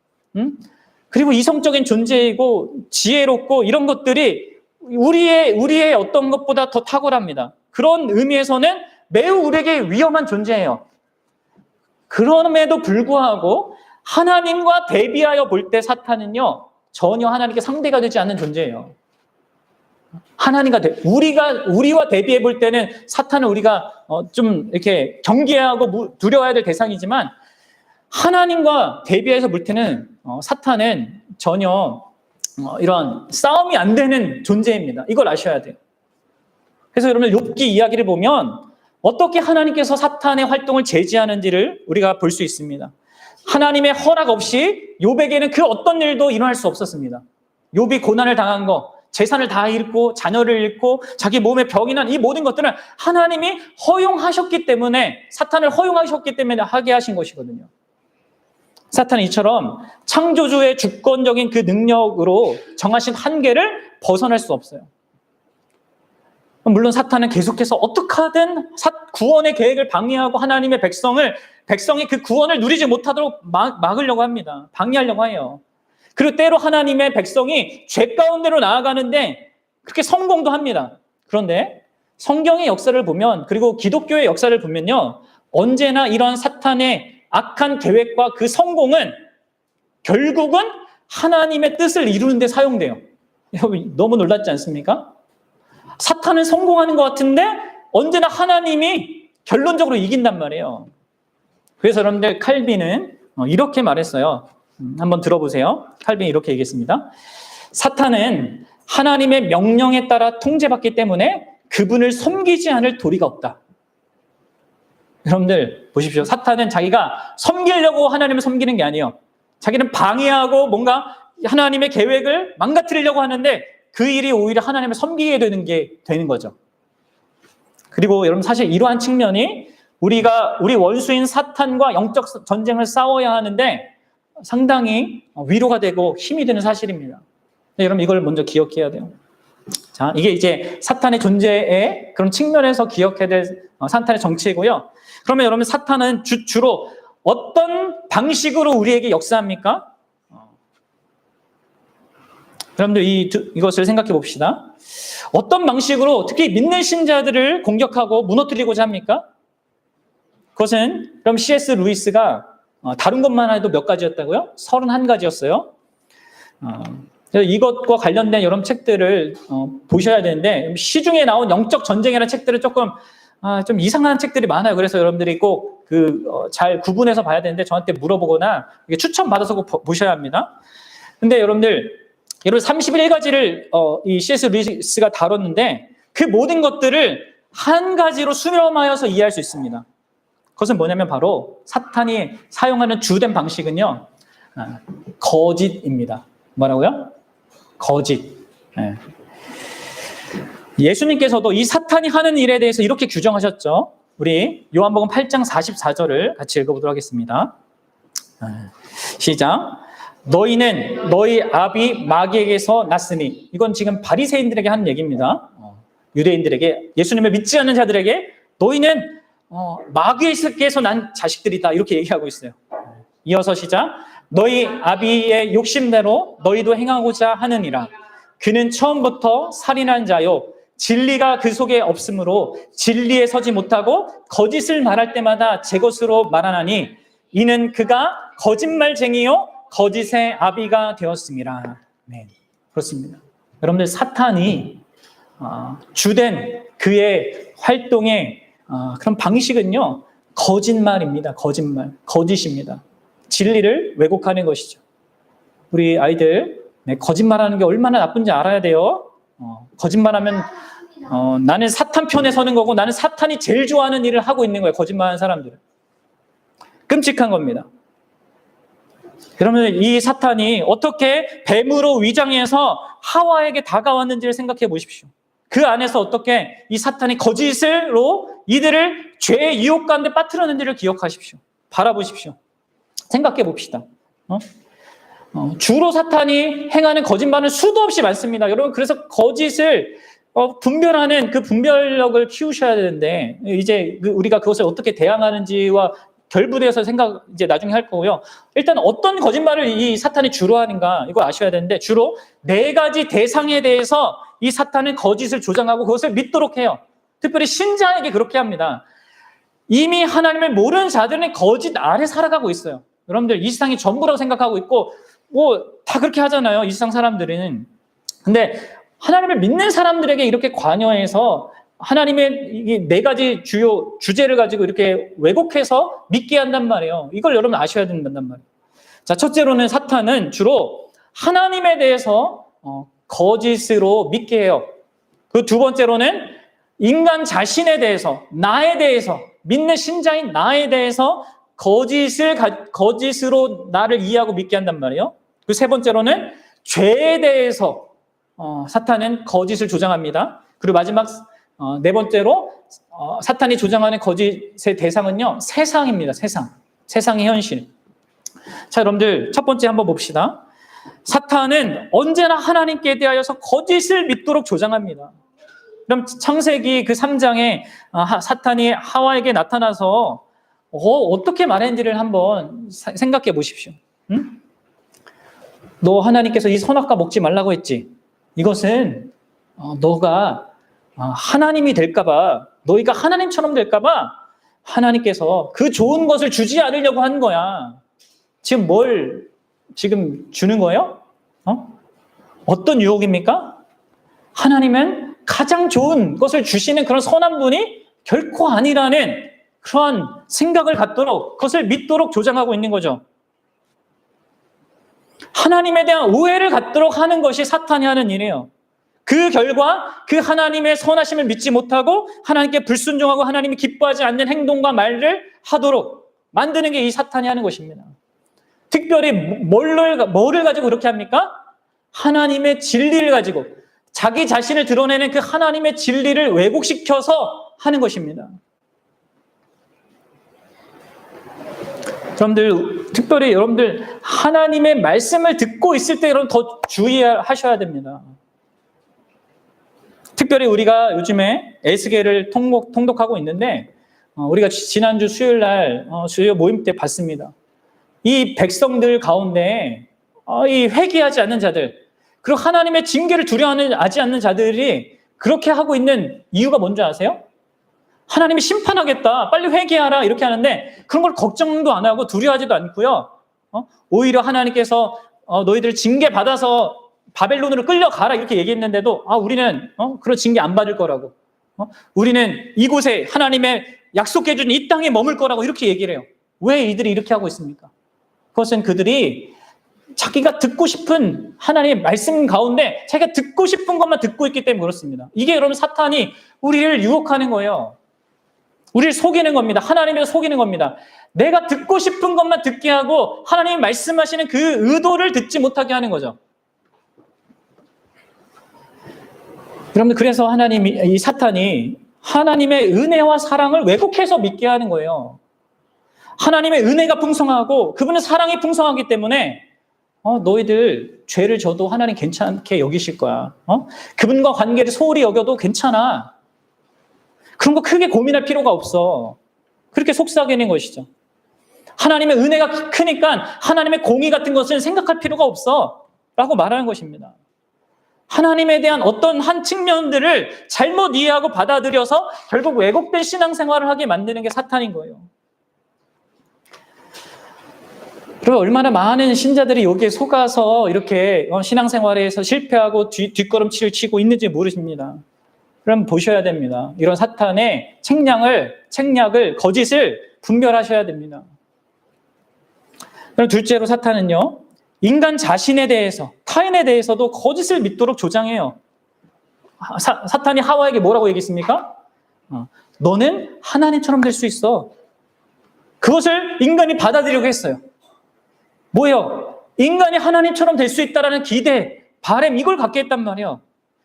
그리고 이성적인 존재이고 지혜롭고 이런 것들이 우리의 어떤 것보다 더 탁월합니다. 그런 의미에서는 매우 우리에게 위험한 존재예요. 그럼에도 불구하고 하나님과 대비하여 볼 때 사탄은요 전혀 하나님께 상대가 되지 않는 존재예요. 우리와 대비해 볼 때는 사탄은 우리가 좀 이렇게 경계하고 두려워해야 될 대상이지만, 하나님과 대비해서 볼 때는 사탄은 전혀 이런 싸움이 안 되는 존재입니다. 이걸 아셔야 돼요. 그래서 여러분 욥기 이야기를 보면 어떻게 하나님께서 사탄의 활동을 제지하는지를 우리가 볼 수 있습니다. 하나님의 허락 없이 욥에게는 그 어떤 일도 일어날 수 없었습니다. 욥이 고난을 당한 거, 재산을 다 잃고 자녀를 잃고 자기 몸에 병이 난 이 모든 것들은 하나님이 허용하셨기 때문에, 사탄을 허용하셨기 때문에 하게 하신 것이거든요. 사탄은 이처럼 창조주의 주권적인 그 능력으로 정하신 한계를 벗어날 수 없어요. 물론 사탄은 계속해서 어떻게 하든 구원의 계획을 방해하고 하나님의 백성이 그 구원을 누리지 못하도록 막으려고 합니다. 방해하려고 해요. 그리고 때로 하나님의 백성이 죄 가운데로 나아가는데 그렇게 성공도 합니다. 그런데 성경의 역사를 보면, 그리고 기독교의 역사를 보면요, 언제나 이런 사탄의 악한 계획과 그 성공은 결국은 하나님의 뜻을 이루는 데 사용돼요. 여러분 너무 놀랍지 않습니까? 사탄은 성공하는 것 같은데 언제나 하나님이 결론적으로 이긴단 말이에요. 그래서 여러분들 칼빈은 이렇게 말했어요. 한번 들어보세요. 칼빈이 이렇게 얘기했습니다. 사탄은 하나님의 명령에 따라 통제받기 때문에 그분을 섬기지 않을 도리가 없다. 여러분들 보십시오. 사탄은 자기가 섬기려고 하나님을 섬기는 게 아니에요. 자기는 방해하고 뭔가 하나님의 계획을 망가뜨리려고 하는데 그 일이 오히려 하나님을 섬기게 되는 거죠. 그리고 여러분 사실 이러한 측면이 우리 원수인 사탄과 영적 전쟁을 싸워야 하는데 상당히 위로가 되고 힘이 되는 사실입니다. 여러분 이걸 먼저 기억해야 돼요. 자, 이게 이제 사탄의 존재의 그런 측면에서 기억해야 될 사탄의 정치이고요. 그러면 여러분 사탄은 주로 어떤 방식으로 우리에게 역사합니까? 여러분들 이것을 생각해 봅시다. 어떤 방식으로 특히 믿는 신자들을 공격하고 무너뜨리고자 합니까? 그것은 그럼 C.S. 루이스가 다른 것만 해도 몇 가지였다고요? 31가지였어요. 이것과 관련된 여러 책들을 보셔야 되는데 시중에 나온 영적 전쟁이라는 책들은 조금 좀 이상한 책들이 많아요. 그래서 여러분들이 꼭 잘 구분해서 봐야 되는데 저한테 물어보거나 추천 받아서 꼭 보셔야 합니다. 근데 여러분 31가지를 이 C.S. 루이스가 다뤘는데 그 모든 것들을 한 가지로 수렴하여서 이해할 수 있습니다. 그것은 뭐냐면 바로 사탄이 사용하는 주된 방식은요, 거짓입니다. 뭐라고요? 거짓. 네. 예수님께서도 이 사탄이 하는 일에 대해서 이렇게 규정하셨죠. 우리 요한복음 8장 44절을 같이 읽어보도록 하겠습니다. 시작. 너희는 너희 아비 마귀에게서 났으니, 이건 지금 바리새인들에게 하는 얘기입니다. 유대인들에게, 예수님을 믿지 않는 자들에게 너희는 마귀에게서 난 자식들이다, 이렇게 얘기하고 있어요. 이어서 시작. 너희 아비의 욕심대로 너희도 행하고자 하느니라. 그는 처음부터 살인한 자요, 진리가 그 속에 없으므로 진리에 서지 못하고 거짓을 말할 때마다 제 것으로 말하나니 이는 그가 거짓말쟁이요 거짓의 아비가 되었습니다. 네, 그렇습니다. 여러분들 사탄이 주된 그의 활동의 그런 방식은요, 거짓말입니다. 거짓입니다. 진리를 왜곡하는 것이죠. 우리 아이들 거짓말하는 게 얼마나 나쁜지 알아야 돼요. 거짓말하면 나는 사탄 편에 서는 거고 나는 사탄이 제일 좋아하는 일을 하고 있는 거예요. 거짓말하는 사람들은. 끔찍한 겁니다. 그러면 이 사탄이 어떻게 뱀으로 위장해서 하와에게 다가왔는지를 생각해 보십시오. 그 안에서 어떻게 이 사탄이 거짓으로 이들을 죄의 유혹 가운데 빠뜨렸는지를 기억하십시오. 바라보십시오. 생각해 봅시다. 주로 사탄이 행하는 거짓말은 수도 없이 많습니다. 여러분, 그래서 거짓을 분별하는 그 분별력을 키우셔야 되는데, 이제 우리가 그것을 어떻게 대항하는지와 결부돼서 이제 나중에 할 거고요. 일단 어떤 거짓말을 이 사탄이 주로 하는가, 이거 아셔야 되는데, 주로 4가지 대상에 대해서 이 사탄은 거짓을 조장하고 그것을 믿도록 해요. 특별히 신자에게 그렇게 합니다. 이미 하나님을 모르는 자들은 거짓 아래 살아가고 있어요. 여러분들 이 세상이 전부라고 생각하고 있고 다 그렇게 하잖아요. 이 세상 사람들은. 근데 하나님을 믿는 사람들에게 이렇게 관여해서 하나님의 이 4가지 주요 주제를 가지고 이렇게 왜곡해서 믿게 한단 말이에요. 이걸 여러분 아셔야 된단 말이에요. 자, 첫째로는 사탄은 주로 하나님에 대해서 거짓으로 믿게 해요. 그 두 번째로는 인간 자신에 대해서, 나에 대해서, 믿는 신자인 나에 대해서 거짓으로 나를 이해하고 믿게 한단 말이에요. 그 세 번째로는 죄에 대해서 사탄은 거짓을 조장합니다. 그리고 마지막 4번째로 사탄이 조장하는 거짓의 대상은요, 세상입니다. 세상의 현실. 자, 여러분들 첫 번째 한번 봅시다. 사탄은 언제나 하나님께 대하여서 거짓을 믿도록 조장합니다. 그럼 창세기 그 3장에 사탄이 하와에게 나타나서 어떻게 말했는지를 한번 생각해 보십시오. 응? 너 하나님께서 이 선악과 먹지 말라고 했지. 이것은 너가 하나님이 될까봐, 너희가 하나님처럼 될까봐 하나님께서 그 좋은 것을 주지 않으려고 한 거야. 지금 뭘 지금 주는 거예요? 어떤 유혹입니까? 하나님은 가장 좋은 것을 주시는 그런 선한 분이 결코 아니라는 그러한 생각을 갖도록, 그것을 믿도록 조장하고 있는 거죠. 하나님에 대한 오해를 갖도록 하는 것이 사탄이 하는 일이에요. 그 결과 그 하나님의 선하심을 믿지 못하고 하나님께 불순종하고 하나님이 기뻐하지 않는 행동과 말을 하도록 만드는 게 이 사탄이 하는 것입니다. 특별히 뭐를 가지고 그렇게 합니까? 하나님의 진리를 가지고 자기 자신을 드러내는 그 하나님의 진리를 왜곡시켜서 하는 것입니다. 여러분들, 특별히 여러분들 하나님의 말씀을 듣고 있을 때 여러분 더 주의하셔야 됩니다. 특별히 우리가 요즘에 에스겔을 통독하고 있는데 우리가 지난주 수요일 날 수요 모임 때 봤습니다. 이 백성들 가운데 이 회개하지 않는 자들, 그리고 하나님의 징계를 두려워하지 않는 자들이 그렇게 하고 있는 이유가 뭔지 아세요? 하나님이 심판하겠다, 빨리 회개하라 이렇게 하는데 그런 걸 걱정도 안 하고 두려워하지도 않고요. 오히려 하나님께서 너희들 징계 받아서 바벨론으로 끌려가라 이렇게 얘기했는데도 우리는 그런 징계 안 받을 거라고, 우리는 이곳에 하나님의 약속해 준 이 땅에 머물 거라고 이렇게 얘기를 해요. 왜 이들이 이렇게 하고 있습니까? 그것은 그들이 자기가 듣고 싶은 하나님의 말씀 가운데 자기가 듣고 싶은 것만 듣고 있기 때문에 그렇습니다. 이게 여러분 사탄이 우리를 유혹하는 거예요. 우리를 속이는 겁니다. 하나님을 속이는 겁니다. 내가 듣고 싶은 것만 듣게 하고 하나님이 말씀하시는 그 의도를 듣지 못하게 하는 거죠. 여러분들, 그래서 이 사탄이 하나님의 은혜와 사랑을 왜곡해서 믿게 하는 거예요. 하나님의 은혜가 풍성하고 그분의 사랑이 풍성하기 때문에 너희들 죄를 져도 하나님 괜찮게 여기실 거야. 그분과 관계를 소홀히 여겨도 괜찮아. 그런 거 크게 고민할 필요가 없어. 그렇게 속삭이는 것이죠. 하나님의 은혜가 크니까 하나님의 공의 같은 것은 생각할 필요가 없어 라고 말하는 것입니다. 하나님에 대한 어떤 한 측면들을 잘못 이해하고 받아들여서 결국 왜곡된 신앙생활을 하게 만드는 게 사탄인 거예요. 그리고 얼마나 많은 신자들이 여기에 속아서 이렇게 신앙생활에서 실패하고 뒷걸음치를 치고 있는지 모르십니다. 그럼 보셔야 됩니다. 이런 사탄의 책략을, 거짓을 분별하셔야 됩니다. 그럼 둘째로 사탄은요, 인간 자신에 대해서, 타인에 대해서도 거짓을 믿도록 조장해요. 사탄이 하와에게 뭐라고 얘기했습니까? 너는 하나님처럼 될 수 있어. 그것을 인간이 받아들이려고 했어요. 뭐예요? 인간이 하나님처럼 될 수 있다라는 기대, 바람, 이걸 갖게 했단 말이에요.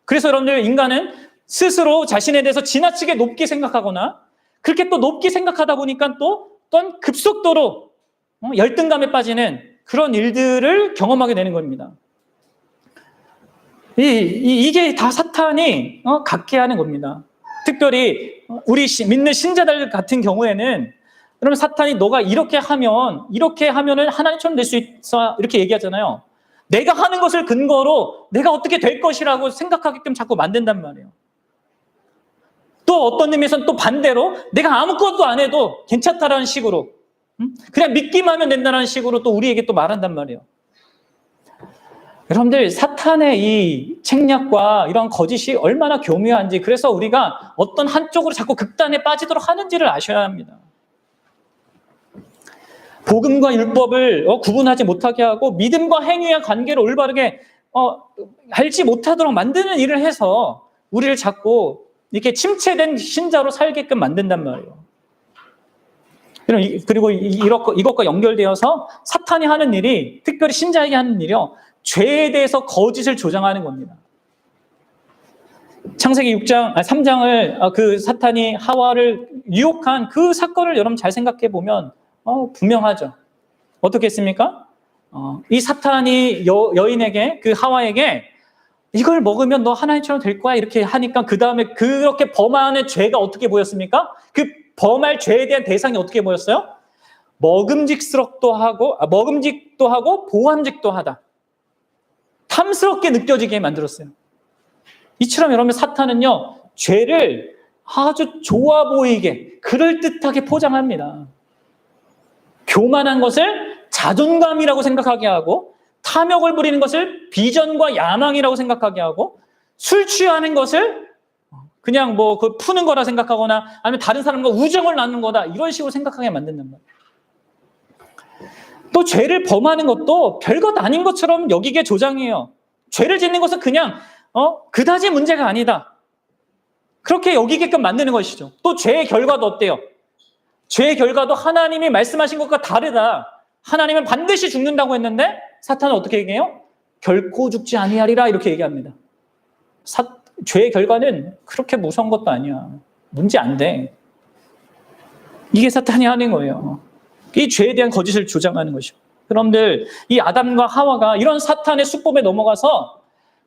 그래서 여러분들, 인간은 스스로 자신에 대해서 지나치게 높게 생각하거나 그렇게 또 높게 생각하다 보니까 또 어떤 급속도로 열등감에 빠지는 그런 일들을 경험하게 되는 겁니다. 이게 다 사탄이 갖게 하는 겁니다. 특별히 우리 믿는 신자들 같은 경우에는, 그러면 사탄이 너가 이렇게 하면은 하나님처럼 될 수 있어 이렇게 얘기하잖아요. 내가 하는 것을 근거로 내가 어떻게 될 것이라고 생각하게끔 자꾸 만든단 말이에요. 또 어떤 의미에서는 또 반대로 내가 아무것도 안 해도 괜찮다라는 식으로, 그냥 믿기만 하면 된다는 식으로 또 우리에게 또 말한단 말이에요. 여러분들, 사탄의 이 책략과 이런 거짓이 얼마나 교묘한지, 그래서 우리가 어떤 한쪽으로 자꾸 극단에 빠지도록 하는지를 아셔야 합니다. 복음과 율법을 구분하지 못하게 하고 믿음과 행위와 관계를 올바르게 알지 못하도록 만드는 일을 해서 우리를 자꾸 이렇게 침체된 신자로 살게끔 만든단 말이에요. 그리고 이것과 연결되어서 사탄이 하는 일이, 특별히 신자에게 하는 일이요, 죄에 대해서 거짓을 조장하는 겁니다. 창세기 3장을 그 사탄이 하와를 유혹한 그 사건을 여러분 잘 생각해 보면 분명하죠. 어떻게 했습니까? 이 사탄이 여인에게, 그 하와에게 이걸 먹으면 너 하나님처럼 될 거야 이렇게 하니까, 그 다음에 그렇게 범하는 죄가 어떻게 보였습니까? 그 범할 죄에 대한 대상이 어떻게 보였어요? 먹음직도 하고 보암직도 하다. 탐스럽게 느껴지게 만들었어요. 이처럼 여러분, 사탄은요, 죄를 아주 좋아 보이게, 그럴듯하게 포장합니다. 교만한 것을 자존감이라고 생각하게 하고, 탐욕을 부리는 것을 비전과 야망이라고 생각하게 하고, 술 취하는 것을 그냥 뭐 그 푸는 거라 생각하거나 아니면 다른 사람과 우정을 나누는 거다 이런 식으로 생각하게 만든단 말이에요. 또 죄를 범하는 것도 별것 아닌 것처럼 여기게 조장해요. 죄를 짓는 것은 그냥 그다지 문제가 아니다. 그렇게 여기게끔 만드는 것이죠. 또 죄의 결과도 어때요? 죄의 결과도 하나님이 말씀하신 것과 다르다. 하나님은 반드시 죽는다고 했는데 사탄은 어떻게 얘기해요? 결코 죽지 아니하리라 이렇게 얘기합니다. 죄의 결과는 그렇게 무서운 것도 아니야. 문제 안 돼. 이게 사탄이 하는 거예요. 이 죄에 대한 거짓을 주장하는 것이죠. 여러분들, 이 아담과 하와가 이런 사탄의 수법에 넘어가서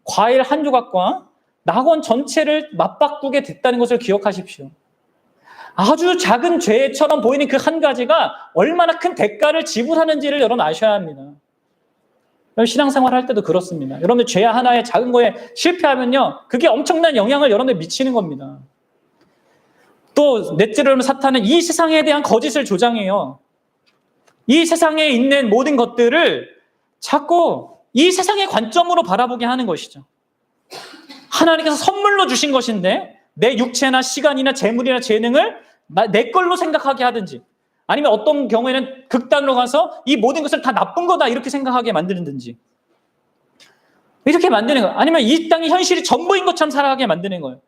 과일 한 조각과 낙원 전체를 맞바꾸게 됐다는 것을 기억하십시오. 아주 작은 죄처럼 보이는 그 한 가지가 얼마나 큰 대가를 지불하는지를 여러분 아셔야 합니다. 신앙생활 할 때도 그렇습니다. 여러분들 죄 하나의 작은 거에 실패하면요, 그게 엄청난 영향을 여러분들 미치는 겁니다. 또 넷째로 사탄은 이 세상에 대한 거짓을 조장해요. 이 세상에 있는 모든 것들을 자꾸 이 세상의 관점으로 바라보게 하는 것이죠. 하나님께서 선물로 주신 것인데 내 육체나 시간이나 재물이나 재능을 내 걸로 생각하게 하든지, 아니면 어떤 경우에는 극단으로 가서 이 모든 것을 다 나쁜 거다 이렇게 생각하게 만드는지, 이렇게 만드는 거예요. 아니면 이 땅의 현실이 전부인 것처럼 살아가게 만드는 거예요.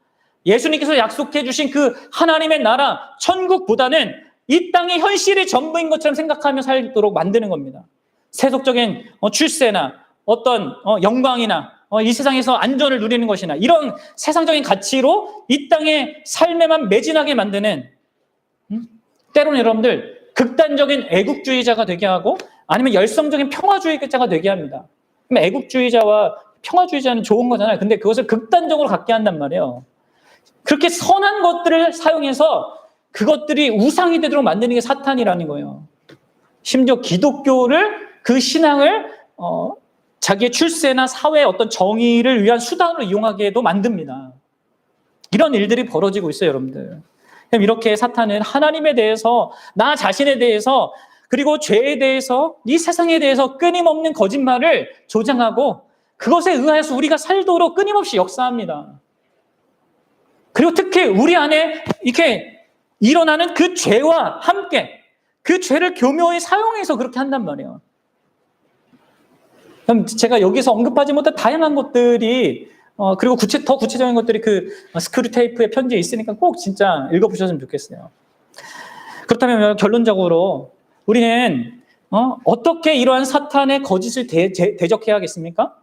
예수님께서 약속해 주신 그 하나님의 나라 천국보다는 이 땅의 현실이 전부인 것처럼 생각하며 살도록 만드는 겁니다. 세속적인 출세나 어떤 영광이나 이 세상에서 안전을 누리는 것이나 이런 세상적인 가치로 이 땅의 삶에만 매진하게 만드는, 때로는 여러분들 극단적인 애국주의자가 되게 하고 아니면 열성적인 평화주의자가 되게 합니다. 그럼 애국주의자와 평화주의자는 좋은 거잖아요. 근데 그것을 극단적으로 갖게 한단 말이에요. 그렇게 선한 것들을 사용해서 그것들이 우상이 되도록 만드는 게 사탄이라는 거예요. 심지어 기독교를, 그 신앙을 자기의 출세나 사회의 어떤 정의를 위한 수단으로 이용하게도 만듭니다. 이런 일들이 벌어지고 있어요, 여러분들. 이렇게 사탄은 하나님에 대해서, 나 자신에 대해서, 그리고 죄에 대해서, 이 세상에 대해서 끊임없는 거짓말을 조장하고 그것에 의하여서 우리가 살도록 끊임없이 역사합니다. 그리고 특히 우리 안에 이렇게 일어나는 그 죄와 함께 그 죄를 교묘히 사용해서 그렇게 한단 말이에요. 그럼 제가 여기서 언급하지 못한 다양한 것들이 그리고 더 구체적인 것들이 그 스크류테이프의 편지에 있으니까 꼭 진짜 읽어보셨으면 좋겠어요. 그렇다면 결론적으로 우리는 어떻게 이러한 사탄의 거짓을 대적해야겠습니까?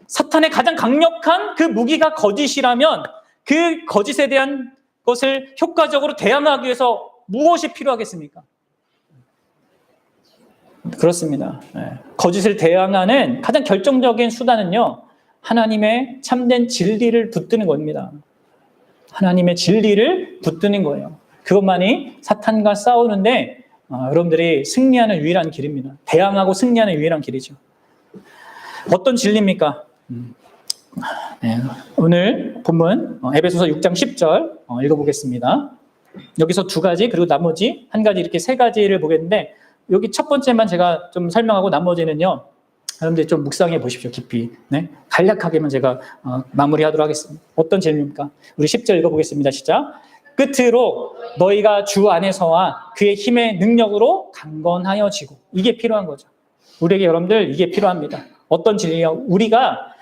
사탄의 가장 강력한 그 무기가 거짓이라면 그 거짓에 대한 것을 효과적으로 대항하기 위해서 무엇이 필요하겠습니까? 그렇습니다. 거짓을 대항하는 가장 결정적인 수단은요, 하나님의 참된 진리를 붙드는 겁니다. 하나님의 진리를 붙드는 거예요. 그것만이 사탄과 싸우는데 여러분들이 승리하는 유일한 길입니다. 대항하고 승리하는 유일한 길이죠. 어떤 진리입니까? 네, 오늘 본문 에베소서 6장 10절 읽어보겠습니다. 여기서 두 가지, 그리고 나머지 한 가지, 이렇게 세 가지를 보겠는데 여기 첫 번째만 제가 좀 설명하고 나머지는요, 여러분들 좀 묵상해 보십시오. 깊이. 네? 간략하게만 제가 마무리하도록 하겠습니다. 어떤 질문입니까? 우리 10절 읽어보겠습니다. 시작. 끝으로 너희가 주 안에서와 그의 힘의 능력으로 강건하여지고. 이게 필요한 거죠. 우리에게 여러분들 이게 필요합니다. 어떤 진리요? 우리가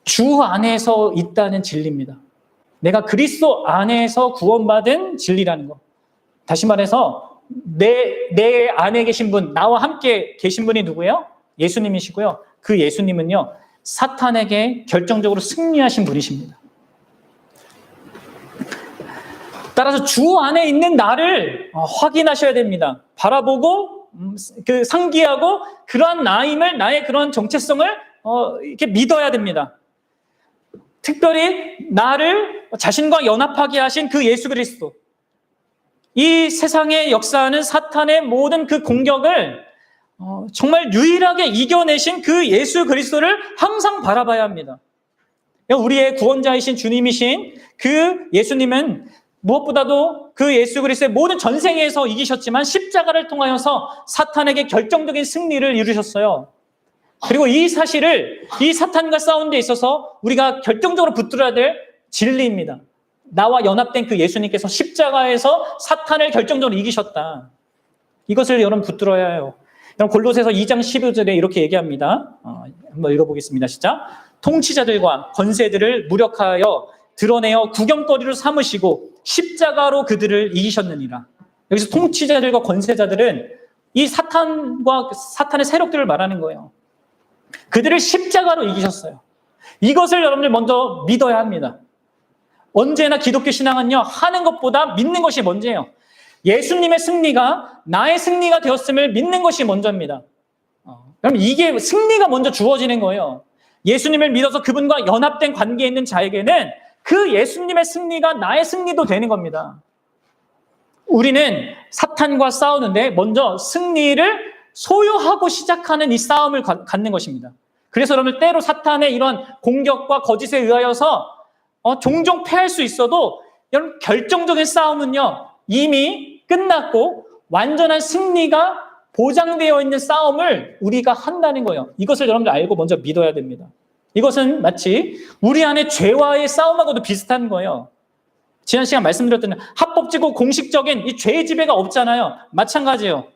주 안에서 있다는 진리입니다. 내가 그리스도 안에서 구원받은 진리라는 거. 다시 말해서 내 안에 계신 분, 나와 함께 계신 분이 누구예요? 예수님이시고요. 그 예수님은요, 사탄에게 결정적으로 승리하신 분이십니다. 따라서 주 안에 있는 나를 확인하셔야 됩니다. 바라보고 상기하고 그러한 나임을, 나의 그런 정체성을 이렇게 믿어야 됩니다. 특별히 나를 자신과 연합하게 하신 그 예수 그리스도, 이 세상에 역사하는 사탄의 모든 그 공격을 정말 유일하게 이겨내신 그 예수 그리스도를 항상 바라봐야 합니다. 우리의 구원자이신 주님이신 그 예수님은 무엇보다도 그 예수 그리스도의 모든 전생에서 이기셨지만 십자가를 통하여서 사탄에게 결정적인 승리를 이루셨어요. 그리고 이 사실을, 이 사탄과 싸우는 데 있어서 우리가 결정적으로 붙들어야 될 진리입니다. 나와 연합된 그 예수님께서 십자가에서 사탄을 결정적으로 이기셨다. 이것을 여러분 붙들어야 해요. 여러분 골로새서 2장 15절에 이렇게 얘기합니다. 한번 읽어보겠습니다. 시작. 통치자들과 권세들을 무력하여 드러내어 구경거리로 삼으시고 십자가로 그들을 이기셨느니라. 여기서 통치자들과 권세자들은 이 사탄과 사탄의 세력들을 말하는 거예요. 그들을 십자가로 이기셨어요. 이것을 여러분들 먼저 믿어야 합니다. 언제나 기독교 신앙은요, 하는 것보다 믿는 것이 먼저예요. 예수님의 승리가 나의 승리가 되었음을 믿는 것이 먼저입니다. 그럼 이게 승리가 먼저 주어지는 거예요. 예수님을 믿어서 그분과 연합된 관계에 있는 자에게는 그 예수님의 승리가 나의 승리도 되는 겁니다. 우리는 사탄과 싸우는데 먼저 승리를 소유하고 시작하는 이 싸움을 갖는 것입니다. 그래서 여러분 때로 사탄의 이런 공격과 거짓에 의하여서 종종 패할 수 있어도 여러분 결정적인 싸움은요 이미 끝났고 완전한 승리가 보장되어 있는 싸움을 우리가 한다는 거예요. 이것을 여러분들 알고 먼저 믿어야 됩니다. 이것은 마치 우리 안에 죄와의 싸움하고도 비슷한 거예요. 지난 시간 말씀드렸던 합법적이고 공식적인 이 죄의 지배가 없잖아요. 마찬가지예요.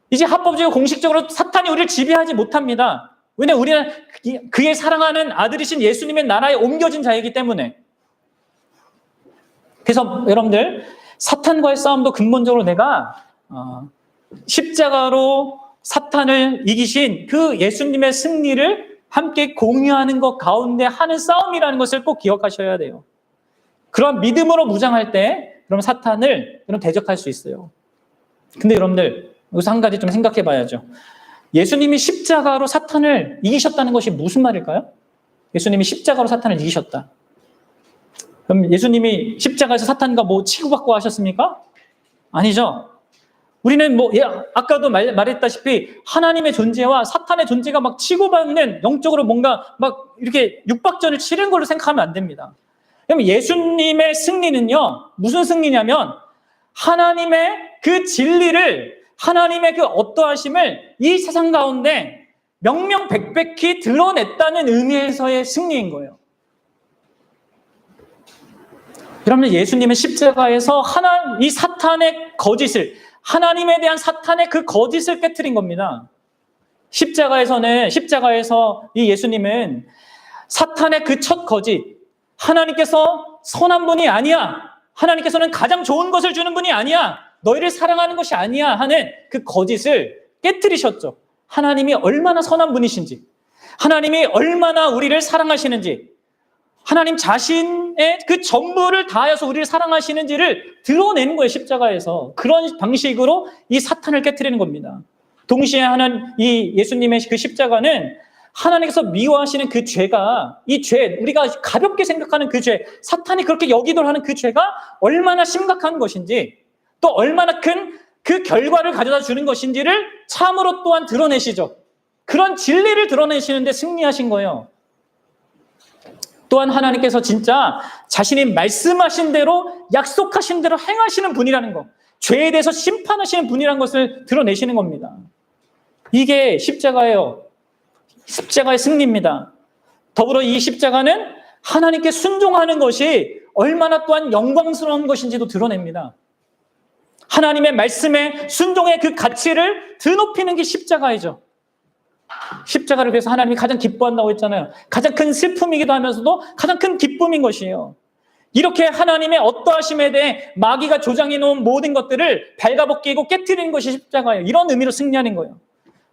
이제 합법적이고 공식적으로 사탄이 우리를 지배하지 못합니다. 왜냐하면 우리는 그의 사랑하는 아들이신 예수님의 나라에 옮겨진 자이기 때문에. 그래서 여러분들 사탄과의 싸움도 근본적으로 내가 십자가로 사탄을 이기신 그 예수님의 승리를 함께 공유하는 것 가운데 하는 싸움이라는 것을 꼭 기억하셔야 돼요. 그런 믿음으로 무장할 때 그럼 사탄을 대적할 수 있어요. 근데 여러분들 여기서 한 가지 좀 생각해 봐야죠. 예수님이 십자가로 사탄을 이기셨다는 것이 무슨 말일까요? 예수님이 십자가로 사탄을 이기셨다. 그럼 예수님이 십자가에서 사탄과 뭐 치고받고 하셨습니까? 아니죠. 우리는 아까도 말했다시피 하나님의 존재와 사탄의 존재가 막 치고받는 영적으로 뭔가 막 이렇게 육박전을 치른 걸로 생각하면 안 됩니다. 그럼 예수님의 승리는요, 무슨 승리냐면 하나님의 그 진리를, 하나님의 그 어떠하심을 이 세상 가운데 명명백백히 드러냈다는 의미에서의 승리인 거예요. 여러분, 예수님은 십자가에서 이 사탄의 거짓을, 하나님에 대한 사탄의 그 거짓을 깨트린 겁니다. 십자가에서 이 예수님은 사탄의 그 첫 거짓, 하나님께서 선한 분이 아니야, 하나님께서는 가장 좋은 것을 주는 분이 아니야, 너희를 사랑하는 것이 아니야 하는 그 거짓을 깨트리셨죠. 하나님이 얼마나 선한 분이신지, 하나님이 얼마나 우리를 사랑하시는지, 하나님 자신의 그 전부를 다하여서 우리를 사랑하시는지를 드러내는 거예요. 십자가에서. 그런 방식으로 이 사탄을 깨트리는 겁니다. 동시에 이 예수님의 그 십자가는 하나님께서 미워하시는 그 죄가, 이 죄, 우리가 가볍게 생각하는 그 죄, 사탄이 그렇게 여기도록 하는 그 죄가 얼마나 심각한 것인지, 또 얼마나 큰 그 결과를 가져다 주는 것인지를 참으로 또한 드러내시죠. 그런 진리를 드러내시는데 승리하신 거예요. 또한 하나님께서 진짜 자신이 말씀하신 대로, 약속하신 대로 행하시는 분이라는 것, 죄에 대해서 심판하시는 분이라는 것을 드러내시는 겁니다. 이게 십자가예요. 십자가의 승리입니다. 더불어 이 십자가는 하나님께 순종하는 것이 얼마나 또한 영광스러운 것인지도 드러냅니다. 하나님의 말씀에 순종의 그 가치를 드높이는 게 십자가이죠. 십자가를 그래서 하나님이 가장 기뻐한다고 했잖아요. 가장 큰 슬픔이기도 하면서도 가장 큰 기쁨인 것이에요. 이렇게 하나님의 어떠하심에 대해 마귀가 조장해 놓은 모든 것들을 발가벗기고 깨트리는 것이 십자가예요. 이런 의미로 승리하는 거예요.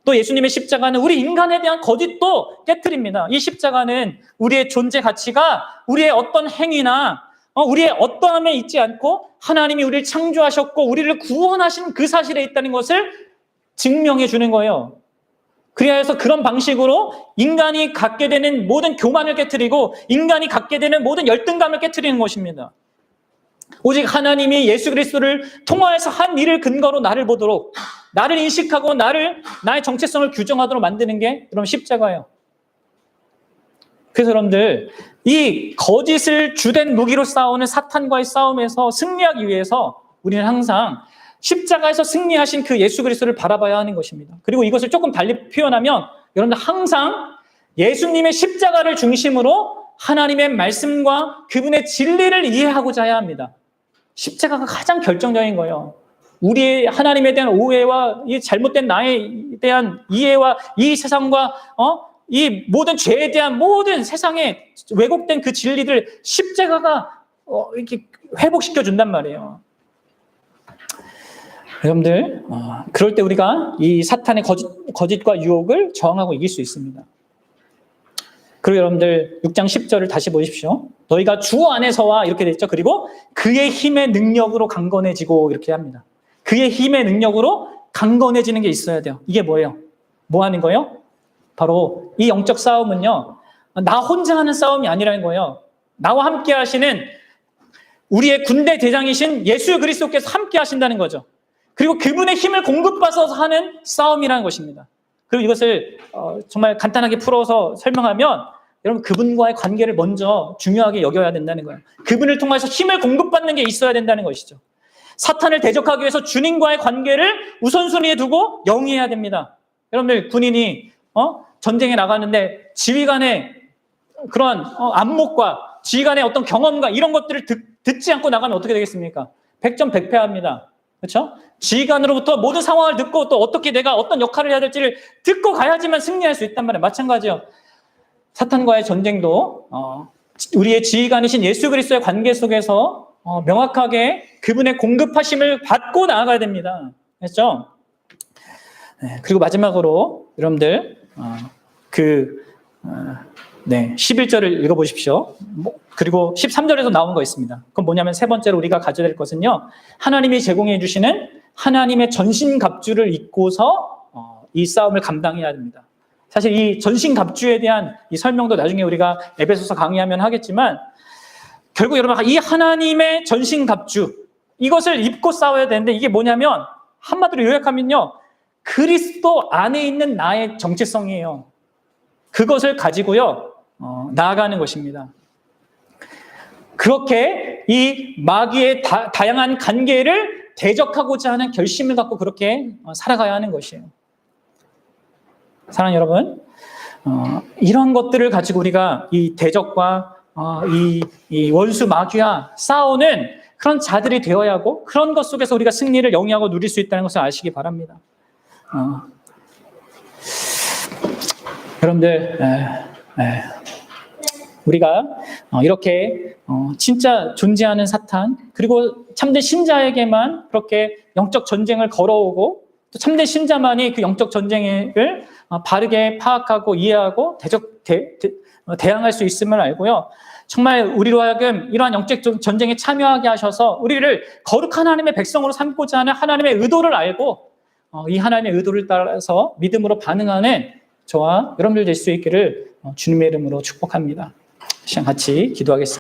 또 예수님의 십자가는 우리 인간에 대한 거짓도 깨트립니다. 이 십자가는 우리의 존재 가치가 우리의 어떤 행위나 우리의 어떠함에 있지 않고 하나님이 우리를 창조하셨고 우리를 구원하신 그 사실에 있다는 것을 증명해 주는 거예요. 그래서 그런 방식으로 인간이 갖게 되는 모든 교만을 깨트리고 인간이 갖게 되는 모든 열등감을 깨트리는 것입니다. 오직 하나님이 예수 그리스도를 통하여서 한 일을 근거로 나를 보도록, 나를 인식하고 나의 정체성을 규정하도록 만드는 게 여러분 십자가예요. 그래서 여러분들 이 거짓을 주된 무기로 싸우는 사탄과의 싸움에서 승리하기 위해서 우리는 항상 십자가에서 승리하신 그 예수 그리스도를 바라봐야 하는 것입니다. 그리고 이것을 조금 달리 표현하면 여러분들 항상 예수님의 십자가를 중심으로 하나님의 말씀과 그분의 진리를 이해하고자 해야 합니다. 십자가가 가장 결정적인 거예요. 우리의 하나님에 대한 오해와 이 잘못된 나에 대한 이해와 이 세상과 이 모든 죄에 대한 모든 세상에 왜곡된 그 진리를 십자가가 이렇게 회복시켜 준단 말이에요. 여러분들, 그럴 때 우리가 이 사탄의 거짓과 유혹을 저항하고 이길 수 있습니다. 그리고 여러분들 6장 10절을 다시 보십시오. 너희가 주 안에서와 이렇게 됐죠. 그리고 그의 힘의 능력으로 강건해지고 이렇게 합니다. 그의 힘의 능력으로 강건해지는 게 있어야 돼요. 이게 뭐예요? 뭐 하는 거예요? 바로 이 영적 싸움은요, 나 혼자 하는 싸움이 아니라는 거예요. 나와 함께 하시는 우리의 군대 대장이신 예수 그리스도께서 함께 하신다는 거죠. 그리고 그분의 힘을 공급받아서 하는 싸움이라는 것입니다. 그리고 이것을 정말 간단하게 풀어서 설명하면 여러분 그분과의 관계를 먼저 중요하게 여겨야 된다는 거예요. 그분을 통해서 힘을 공급받는 게 있어야 된다는 것이죠. 사탄을 대적하기 위해서 주님과의 관계를 우선순위에 두고 영위해야 됩니다. 여러분들 군인이 전쟁에 나가는데 지휘관의 그러한 안목과 지휘관의 어떤 경험과 이런 것들을 듣지 않고 나가면 어떻게 되겠습니까? 100점 100패합니다. 그렇죠? 지휘관으로부터 모든 상황을 듣고 또 어떻게 내가 어떤 역할을 해야 될지를 듣고 가야지만 승리할 수 있단 말이에요. 마찬가지요. 사탄과의 전쟁도 우리의 지휘관이신 예수 그리스도의 관계 속에서 명확하게 그분의 공급하심을 받고 나아가야 됩니다. 그렇죠? 네, 그리고 마지막으로 여러분들 11절을 읽어보십시오. 그리고 13절에서 나온 거 있습니다. 그건 뭐냐면 세 번째로 우리가 가져야 될 것은요, 하나님이 제공해 주시는 하나님의 전신갑주를 입고서 이 싸움을 감당해야 됩니다. 사실 이 전신갑주에 대한 이 설명도 나중에 우리가 에베소서 강의하면 하겠지만, 결국 여러분 이 하나님의 전신갑주, 이것을 입고 싸워야 되는데, 이게 뭐냐면 한마디로 요약하면요, 그리스도 안에 있는 나의 정체성이에요. 그것을 가지고요 나아가는 것입니다. 그렇게 이 마귀의 다양한 관계를 대적하고자 하는 결심을 갖고 그렇게 살아가야 하는 것이에요. 사랑하는 여러분, 이런 것들을 가지고 우리가 이 대적과 이 원수 마귀와 싸우는 그런 자들이 되어야 하고, 그런 것 속에서 우리가 승리를 영위하고 누릴 수 있다는 것을 아시기 바랍니다. 여러분들, 우리가 이렇게 진짜 존재하는 사탄, 그리고 참된 신자에게만 그렇게 영적 전쟁을 걸어오고, 또 참된 신자만이 그 영적 전쟁을 바르게 파악하고 이해하고 대항할 수 있음을 알고요, 정말 우리로 하여금 이러한 영적 전쟁에 참여하게 하셔서 우리를 거룩한 하나님의 백성으로 삼고자 하는 하나님의 의도를 알고, 이 하나님의 의도를 따라서 믿음으로 반응하는 저와 여러분들 될 수 있기를 주님의 이름으로 축복합니다. 시간 같이 기도하겠습니다.